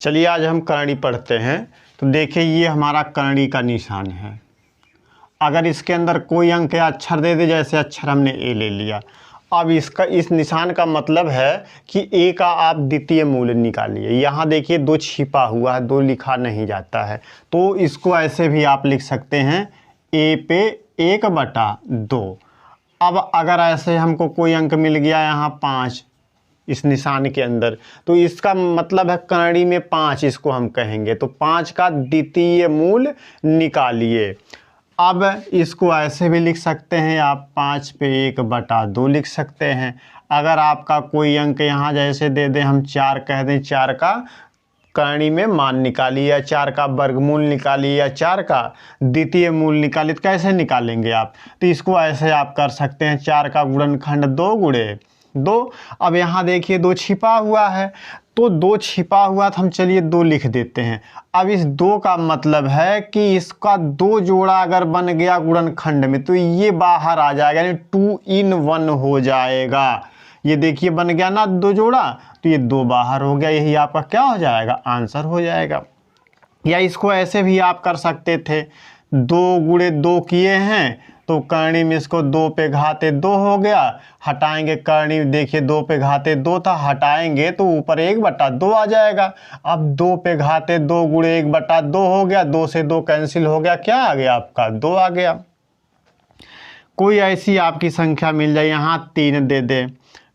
चलिए आज हम करणी पढ़ते हैं। तो देखिए ये हमारा करणी का निशान है। अगर इसके अंदर कोई अंक या अक्षर दे दे, जैसे अक्षर हमने ए ले लिया, अब इसका इस निशान का मतलब है कि ए का आप द्वितीय मूल्य निकालिए। यहाँ देखिए दो छिपा हुआ है, दो लिखा नहीं जाता है, तो इसको ऐसे भी आप लिख सकते हैं ए पे 1/2। अब अगर ऐसे हमको कोई अंक मिल गया यहाँ 5 इस निशान के अंदर, तो इसका मतलब है करणी में 5 इसको हम कहेंगे। तो 5 का द्वितीय मूल्य निकालिए। अब इसको ऐसे भी लिख सकते हैं आप, 5 पे 1/2 लिख सकते हैं। अगर आपका कोई अंक यहाँ जैसे दे दें, हम 4 कह दें, 4 का करणी में मान निकालिए, या 4 का वर्गमूल निकालिए, या 4 का द्वितीय मूल्य निकालिए। तो कैसे निकालेंगे आप? तो इसको ऐसे आप कर सकते हैं, 4 का गुणनखंड 2 गुणे 2। अब यहाँ देखिए 2 छिपा हुआ है, तो 2 छिपा हुआ तो हम चलिए 2 लिख देते हैं। अब इस 2 का मतलब है कि इसका 2 जोड़ा अगर बन गया गुणनखंड में, तो ये बाहर आ जाएगा, यानी 2 in 1 हो जाएगा। ये देखिए बन गया ना 2 जोड़ा, तो ये 2 बाहर हो गया। यही आपका क्या हो जाएगा? आंसर हो जाएगा। या इसको ऐसे भी आप कर सकते थे, 2 गुणे 2 किए हैं, तो करणी में इसको 2 पे घाते 2 हो गया। हटाएंगे करणी, देखिए 2 पे घाते 2 था, हटाएंगे तो ऊपर 1/2 आ जाएगा। अब 2 पे घाते 2 गुणे 1/2 हो गया, 2 से 2 कैंसिल हो गया, क्या आ गया आपका? 2 आ गया। कोई ऐसी आपकी संख्या मिल जाए, यहाँ 3 दे दे,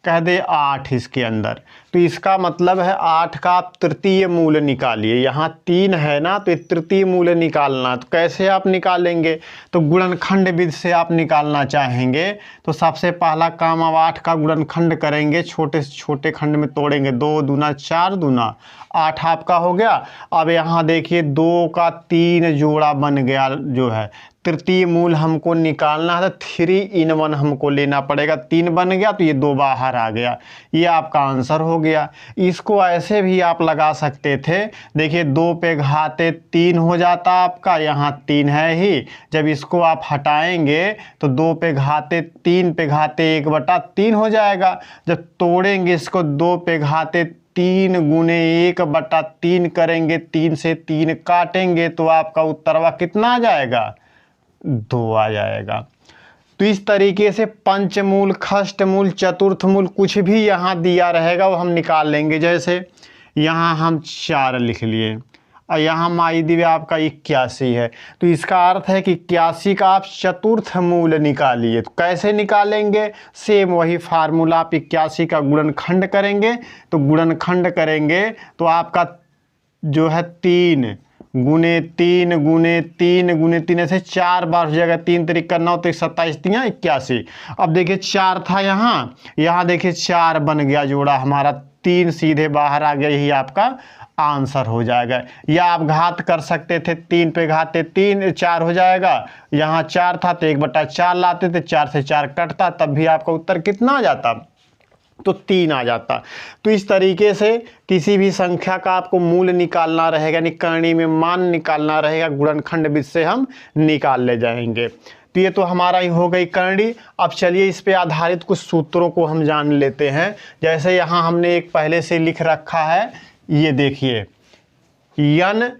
कह दे 8 इसके अंदर, तो इसका मतलब है 8 का आप तृतीय मूल्य निकालिए। यहाँ 3 है ना, तो तृतीय मूल्य निकालना, तो कैसे आप निकालेंगे? तो गुणनखंड विधि से आप निकालना चाहेंगे, तो सबसे पहला काम अब 8 का गुणनखंड करेंगे, छोटे से छोटे खंड में तोड़ेंगे। 2 दूना 4 दूना 8 आपका हो गया। अब यहाँ देखिए 2 का 3 जोड़ा बन गया, जो है तृतीय मूल हमको निकालना है, तो 3 in 1 हमको लेना पड़ेगा। 3 बन गया तो ये 2 बाहर आ गया, ये आपका आंसर हो गया। इसको ऐसे भी आप लगा सकते थे, देखिए 2 पे घाते 3 हो जाता आपका, यहाँ 3 है ही। जब इसको आप हटाएंगे तो 2 पे घाते 3 पे घाते 1/3 हो जाएगा। जब तोड़ेंगे इसको 2 पे घाते 3 गुणे 1/3 करेंगे, 3 से 3 काटेंगे, तो आपका उत्तरवा कितना आ जाएगा? 2 आ जाएगा। तो इस तरीके से पंचमूल, षष्ठमूल, चतुर्थ मूल कुछ भी यहाँ दिया रहेगा वो हम निकाल लेंगे। जैसे यहाँ हम 4 लिख लिए और यहाँ माई दिव्या आपका 81 है, तो इसका अर्थ है कि 81 का आप चतुर्थ मूल निकालिए। तो कैसे निकालेंगे? सेम वही फार्मूला, आप 81 का गुणनखंड करेंगे, तो गुणनखंड करेंगे तो आपका जो है 3 गुणे 3 गुणे 3 गुणे 3, ऐसे 4 बार हो जाएगा। 3 तरीका 9, तो 27 3 81। अब देखिए 4 था यहाँ देखिए 4 बन गया जोड़ा हमारा, 3 सीधे बाहर आ गया, यही आपका आंसर हो जाएगा। या आप घात कर सकते थे, 3 पे घाते 3 4 हो जाएगा। यहाँ 4 था तो 1/4 लाते थे, 4 से 4 कटता, तब भी आपका उत्तर कितना आ जाता? तो 3 आ जाता। तो इस तरीके से किसी भी संख्या का आपको मूल्य निकालना रहेगा, यानी करणी में मान निकालना रहेगा, गुणनखंड विधि से हम निकाल ले जाएंगे। तो ये तो हमारा ही हो गई करणी। अब चलिए इस पे आधारित कुछ सूत्रों को हम जान लेते हैं। जैसे यहाँ हमने एक पहले से लिख रखा है, ये देखिए n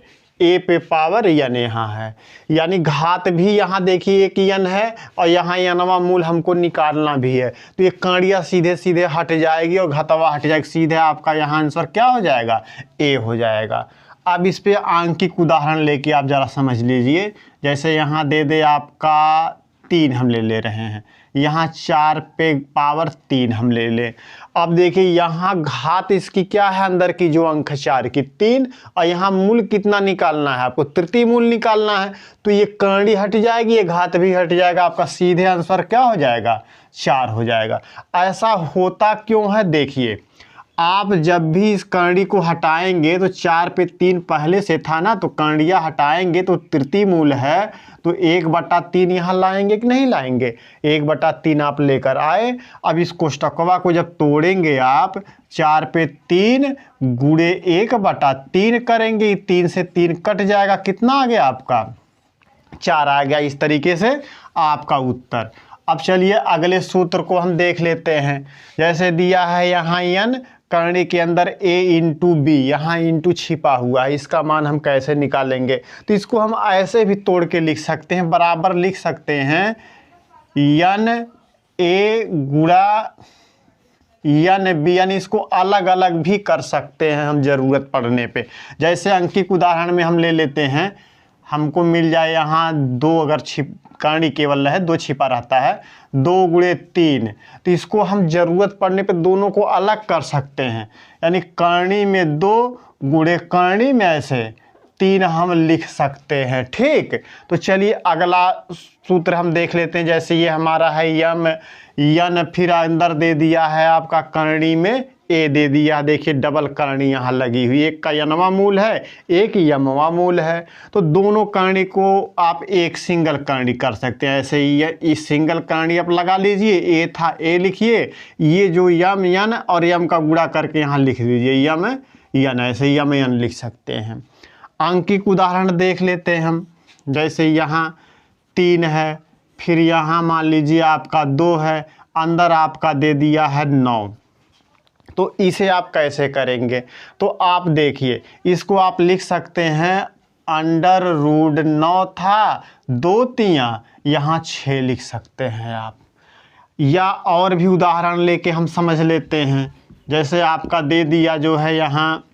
ए पे पावर n यहाँ है, यानी घात भी यहाँ देखिए एक n है, और यहाँ nवा मूल हमको निकालना भी है। तो ये कणिया सीधे सीधे हट जाएगी और घतवा हट जाएगी, सीधे आपका यहाँ आंसर क्या हो जाएगा? ए हो जाएगा। अब इस पे आंकिक उदाहरण लेके आप ज़रा समझ लीजिए। जैसे यहाँ दे दे आपका 3 हम ले रहे हैं, यहाँ 4 पे पावर 3 हम ले लें। अब देखिए यहाँ घात इसकी क्या है, अंदर की जो अंक 4 की 3, और यहाँ मूल कितना निकालना है आपको? तृतीय मूल निकालना है। तो ये करणी हट जाएगी, ये घात भी हट जाएगा, आपका सीधे आंसर क्या हो जाएगा? 4 हो जाएगा। ऐसा होता क्यों है? देखिए आप जब भी इस करणी को हटाएंगे, तो 4 पे 3 पहले से था ना, तो करणियाँ हटाएंगे तो तृतीय मूल है, तो 1/3 यहाँ लाएंगे कि नहीं लाएंगे? 1/3 आप लेकर आए। अब इस कोष्टकवा को जब तोड़ेंगे आप, 4 पे 3 गुणे 1/3 करेंगे, 3 से 3 कट जाएगा, कितना आ गया आपका? 4 आ गया। इस तरीके से आपका उत्तर। अब चलिए अगले सूत्र को हम देख लेते हैं। जैसे दिया है यहाँ n, करणी के अंदर a इंटू बी, यहाँ इंटू छिपा हुआ है, इसका मान हम कैसे निकालेंगे? तो इसको हम ऐसे भी तोड़ के लिख सकते हैं, बराबर लिख सकते हैं यन ए गुणा यन बी, यानी इसको अलग अलग भी कर सकते हैं हम ज़रूरत पड़ने पे। जैसे अंकित उदाहरण में हम ले लेते हैं, हमको मिल जाए यहाँ 2, अगर करणी केवल रहे 2 छिपा रहता है, 2 गुणे 3, तो इसको हम ज़रूरत पड़ने पे दोनों को अलग कर सकते हैं, यानी करणी में 2 गुणे करणी में ऐसे 3 हम लिख सकते हैं। ठीक, तो चलिए अगला सूत्र हम देख लेते हैं। जैसे ये हमारा है यम यन, फिर अंदर दे दिया है आपका करणी में ए दे दिया, देखिए डबल करणी यहाँ लगी हुई, एक का यनवा मूल है, एक यमवा मूल है, तो दोनों करणी को आप एक सिंगल करणी कर सकते हैं। ऐसे ही इस सिंगल करणी आप लगा लीजिए, ए था ए लिखिए, ये जो यम यन और यम का गुणा करके यहाँ लिख दीजिए यम यन, ऐसे यम यन लिख सकते हैं। अंकित उदाहरण देख लेते हैं हम। जैसे यहाँ 3 है, फिर यहाँ मान लीजिए आपका 2 है, अंदर आपका दे दिया है 9, तो इसे आप कैसे करेंगे? तो आप देखिए, इसको आप लिख सकते हैं अंडर रूट 9 था 2 तियां, यहाँ 6 लिख सकते हैं आप। या और भी उदाहरण लेके हम समझ लेते हैं। जैसे आपका दे दिया जो है यहाँ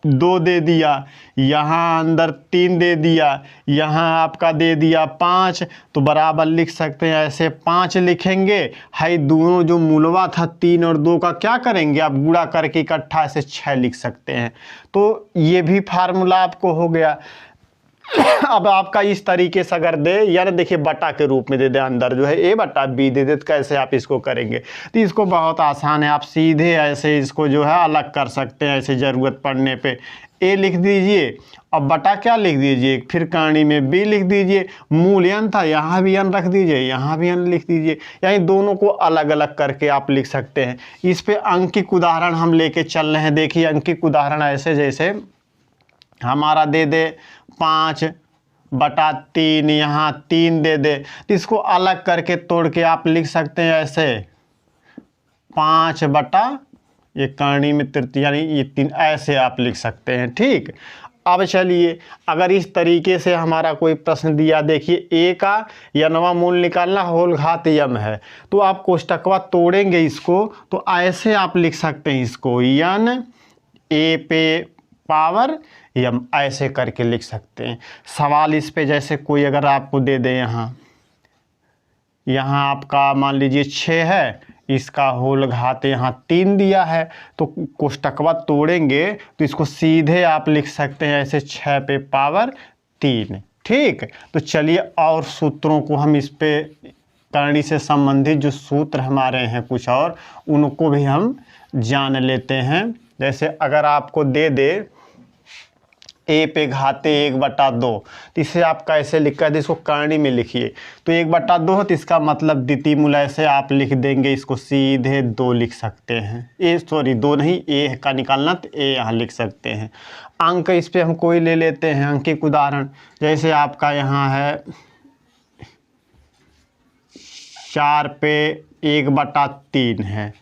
2 दे दिया, यहाँ अंदर 3 दे दिया, यहाँ आपका दे दिया 5, तो बराबर लिख सकते हैं ऐसे 5 लिखेंगे। हाई दोनों जो मूलवा था 3 और 2 का क्या करेंगे आप? गुणा करके इकट्ठा ऐसे 6 लिख सकते हैं। तो ये भी फार्मूला आपको हो गया। अब आपका इस तरीके से अगर दे, यानी देखिए बटा के रूप में दे दे, अंदर जो है ए बटा बी दे दे, तो कैसे आप इसको करेंगे? तो इसको बहुत आसान है, आप सीधे ऐसे इसको जो है अलग कर सकते हैं। ऐसे ज़रूरत पड़ने पे ए लिख दीजिए और बटा क्या लिख दीजिए, फिर करणी में बी लिख दीजिए, मूल यन था यहाँ भी यन रख दीजिए, यहाँ भी यन लिख दीजिए, यानी दोनों को अलग अलग करके आप लिख सकते हैं। इस पे अंकित उदाहरण हम लेके चल रहे हैं। देखिए अंकित उदाहरण ऐसे, जैसे हमारा दे दे 5 बटा 3, यहाँ 3 दे दे, तो इसको अलग करके तोड़ के आप लिख सकते हैं ऐसे 5 बटा ये करणी में तृतीय, यानी ये 3, ऐसे आप लिख सकते हैं। ठीक, अब चलिए अगर इस तरीके से हमारा कोई प्रश्न दिया, देखिए ए का यनवा मूल निकालना होल घात यम है, तो आप कोष्टकवा तोड़ेंगे इसको, तो ऐसे आप लिख सकते हैं इसको यन ए पे पावर यम, ऐसे करके लिख सकते हैं। सवाल इस पे जैसे कोई अगर आपको दे दे, यहाँ आपका मान लीजिए 6 है, इसका होल घात यहाँ 3 दिया है, तो कोष्टकवा तोड़ेंगे तो इसको सीधे आप लिख सकते हैं ऐसे 6 पे पावर 3। ठीक, तो चलिए और सूत्रों को हम इस पे करणी से संबंधित जो सूत्र हमारे हैं कुछ और, उनको भी हम जान लेते हैं। जैसे अगर आपको दे दे ए पे घाते 1/2, तो इसे आप कैसे लिख कर दे, इसको करणी में लिखिए, तो 1/2 है, तो इसका मतलब द्वितीय मूल ऐसे आप लिख देंगे, इसको सीधे 2 लिख सकते हैं। ए सॉरी 2 नहीं, ए का निकालना, तो ए यहाँ लिख सकते हैं। अंक इस पे हम कोई ले लेते हैं अंकित उदाहरण। जैसे आपका यहाँ है 4 पे 1/3 है,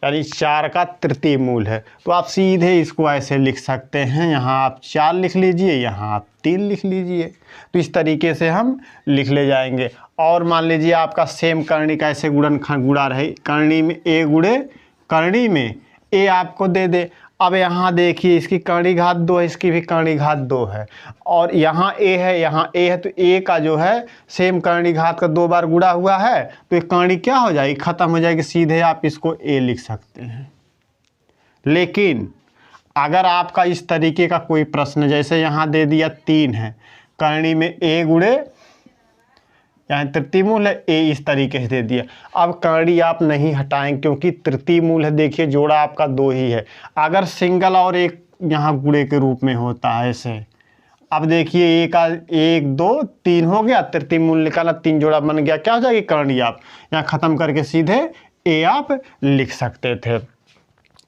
यानी 4 का तृतीय मूल है, तो आप सीधे इसको ऐसे लिख सकते हैं, यहाँ आप 4 लिख लीजिए, यहाँ आप 3 लिख लीजिए, तो इस तरीके से हम लिख ले जाएंगे। और मान लीजिए आपका सेम करणी का ऐसे गुणा रहे, करणी में ए गुणे करणी में ए आपको दे दे। अब यहाँ देखिए इसकी करणी घात 2 है, इसकी भी करणी घात 2 है, और यहाँ ए है, यहाँ ए है, तो ए का जो है सेम करणी घात का 2 बार गुणा हुआ है, तो ये करणी क्या हो जाएगी, ख़त्म हो जाएगी, सीधे आप इसको ए लिख सकते हैं। लेकिन अगर आपका इस तरीके का कोई प्रश्न, जैसे यहाँ दे दिया 3 है, करणी में ए गुणे यहाँ तृतीय मूल है, ए इस तरीके से दे दिया। अब करणी आप नहीं हटाएंगे क्योंकि तृतीय मूल है, देखिए जोड़ा आपका 2 ही है। अगर सिंगल और एक यहाँ गुणे के रूप में होता है ऐसे, अब देखिए ए का 1 2 3 हो गया, तृतीय मूल निकाला, 3 जोड़ा बन गया, क्या हो जाएगी करणी, आप यहाँ ख़त्म करके सीधे ए आप लिख सकते थे।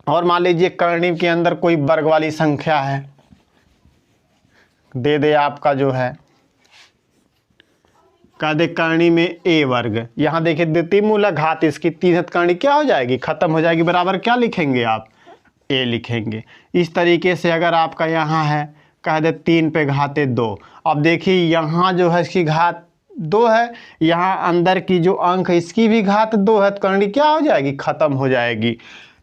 और मान लीजिए करणी के अंदर कोई वर्ग वाली संख्या है, दे दे आपका जो है कह दे करणी में ए वर्ग, यहाँ देखिए द्वितीय मूलक घात इसकी 3 है, करणी क्या हो जाएगी, खत्म हो जाएगी, बराबर क्या लिखेंगे आप, ए लिखेंगे। इस तरीके से अगर आपका यहाँ है कह दे 3 पे घाते 2, अब देखिए यहाँ जो है इसकी घात 2 है, यहाँ अंदर की जो अंक है इसकी भी घात 2 है, तो करणी क्या हो जाएगी, खत्म हो जाएगी।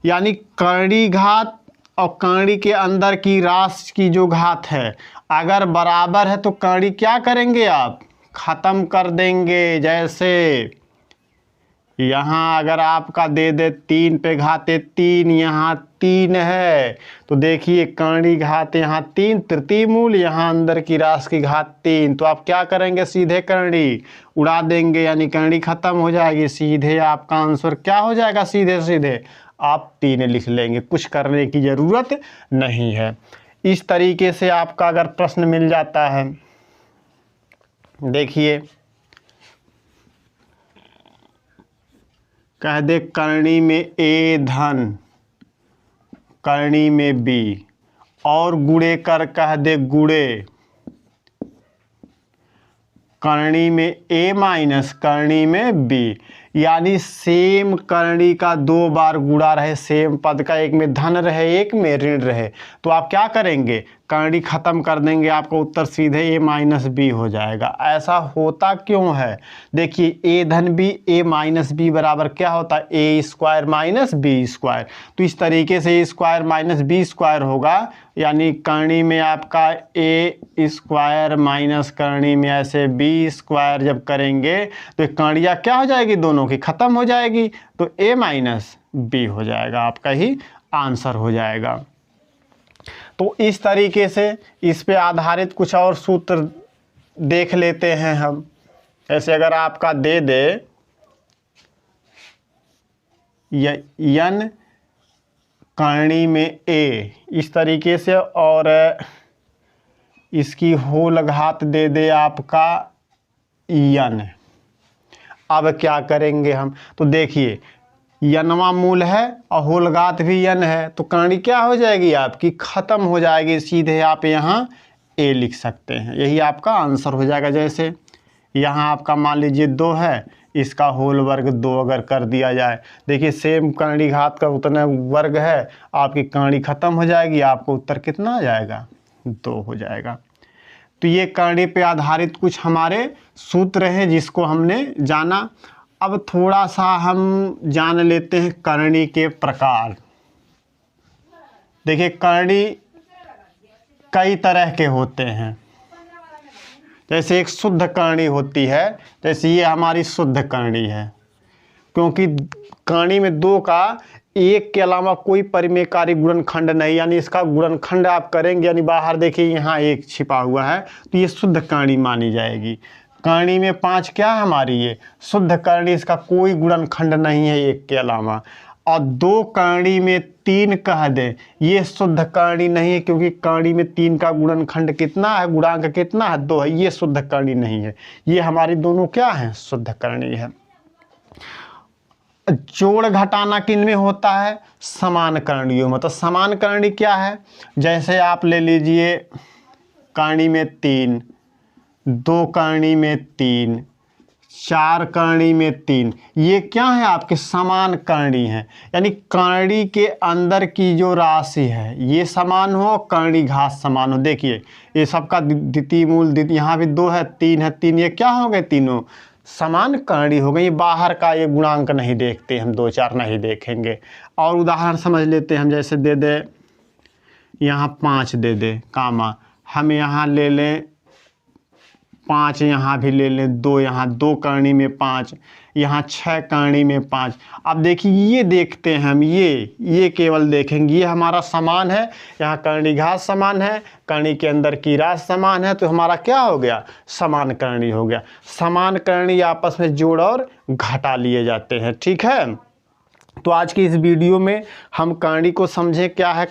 यानी करणी घात और करणी के अंदर की राशि की जो घात है अगर बराबर है तो करणी क्या करेंगे आप, खत्म कर देंगे। जैसे यहाँ अगर आपका दे दे 3 पे घाते 3, यहाँ 3 है तो देखिए करणी घात यहाँ 3, तृतीय मूल, यहाँ अंदर की राशि की घात 3, तो आप क्या करेंगे, सीधे करणी उड़ा देंगे, यानी करणी खत्म हो जाएगी। सीधे आपका आंसर क्या हो जाएगा, सीधे सीधे आप 3 लिख लेंगे, कुछ करने की ज़रूरत नहीं है। इस तरीके से आपका अगर प्रश्न मिल जाता है, देखिए कह दे करणी में ए धन करणी में बी, और गुणे कर कह दे गुणे करणी में ए माइनस करणी में बी, यानी सेम करणी का 2 बार गुणा रहे, सेम पद का एक में धन रहे एक में ऋण रहे, तो आप क्या करेंगे, करणी खत्म कर देंगे, आपका उत्तर सीधे ए माइनस बी हो जाएगा। ऐसा होता क्यों है, देखिए ए धन बी ए माइनस बी बराबर क्या होता है, ए स्क्वायर माइनस बी स्क्वायर, तो इस तरीके से ए स्क्वायर माइनस बी स्क्वायर होगा, यानी करणी में आपका ए स्क्वायर माइनस करणी में ऐसे बी स्क्वायर जब करेंगे तो करणियाँ क्या हो जाएगी, दोनों की खत्म हो जाएगी, तो ए माइनस बी हो जाएगा, आपका ही आंसर हो जाएगा। तो इस तरीके से इस पे आधारित कुछ और सूत्र देख लेते हैं हम। ऐसे अगर आपका दे दे यन करणी में ए इस तरीके से, और इसकी होल घात दे दे आपका यन, अब क्या करेंगे हम, तो देखिए यनवा मूल है और होलघात भी यन है, तो करणी क्या हो जाएगी, आपकी खत्म हो जाएगी, सीधे आप यहाँ ए लिख सकते हैं, यही आपका आंसर हो जाएगा। जैसे यहाँ आपका मान लीजिए 2 है, इसका होल वर्ग 2 अगर कर दिया जाए, देखिए सेम करणी घात का उतना वर्ग है, आपकी करणी खत्म हो जाएगी, आपको उत्तर कितना आ जाएगा, 2 हो जाएगा। तो ये करणी पे आधारित कुछ हमारे सूत्र हैं जिसको हमने जाना। अब थोड़ा सा हम जान लेते हैं करणी के प्रकार। देखिए करणी कई तरह के होते हैं, जैसे एक शुद्ध करणी होती है, जैसे ये हमारी शुद्ध करणी है, क्योंकि करणी में 2 का एक के अलावा कोई परिमेयकारी गुणनखंड नहीं, यानी इसका गुणनखंड आप करेंगे, यानी बाहर देखिए यहाँ 1 छिपा हुआ है, तो ये शुद्ध करणी मानी जाएगी। करणी में 5 क्या है हमारी, ये शुद्ध करणी, इसका कोई गुणनखंड नहीं है 1 के अलावा। और 2 करणी में 3 कह दें, ये शुद्ध करणी नहीं है, क्योंकि करणी में 3 का गुणनखंड कितना है, गुणांक कितना है, 2 है, ये शुद्ध करणी नहीं है। ये हमारी दोनों क्या है, शुद्ध करणी है। जोड़ घटाना किन में होता है, समान करणियों में। तो समान करणी क्या है, जैसे आप ले लीजिए करणी में 3, 2 करणी में 3, 4 करणी में 3, ये क्या है, आपके समान करणी है, यानी करणी के अंदर की जो राशि है ये समान हो, करणी घात समान हो। देखिए ये सबका द्वितीय मूल, यहाँ भी 2 है 3 है, 3 ये क्या हो गए, तीनों समान करणी हो गई। बाहर का ये गुणांक नहीं देखते हम, 2 4 नहीं देखेंगे। और उदाहरण समझ लेते हैं हम, जैसे दे दे यहाँ 5 दे दे कामा, हम यहाँ ले लें 5, यहाँ भी ले लें 2, यहाँ 2 करणी में 5, यहाँ 6 करणी में 5। अब देखिए ये देखते हैं हम, ये केवल देखेंगे, ये हमारा समान है, यहाँ करणी घात समान है, करणी के अंदर की राशि समान है, तो हमारा क्या हो गया, समान करणी हो गया। समान करणी आपस में जोड़ और घटा लिए जाते हैं, ठीक है। तो आज की इस वीडियो में हम करणी को समझे, क्या है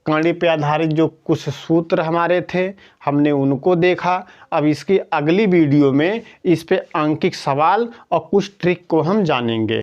करणी पे आधारित जो कुछ सूत्र हमारे थे हमने उनको देखा। अब इसकी अगली वीडियो में इस पे अंकित सवाल और कुछ ट्रिक को हम जानेंगे।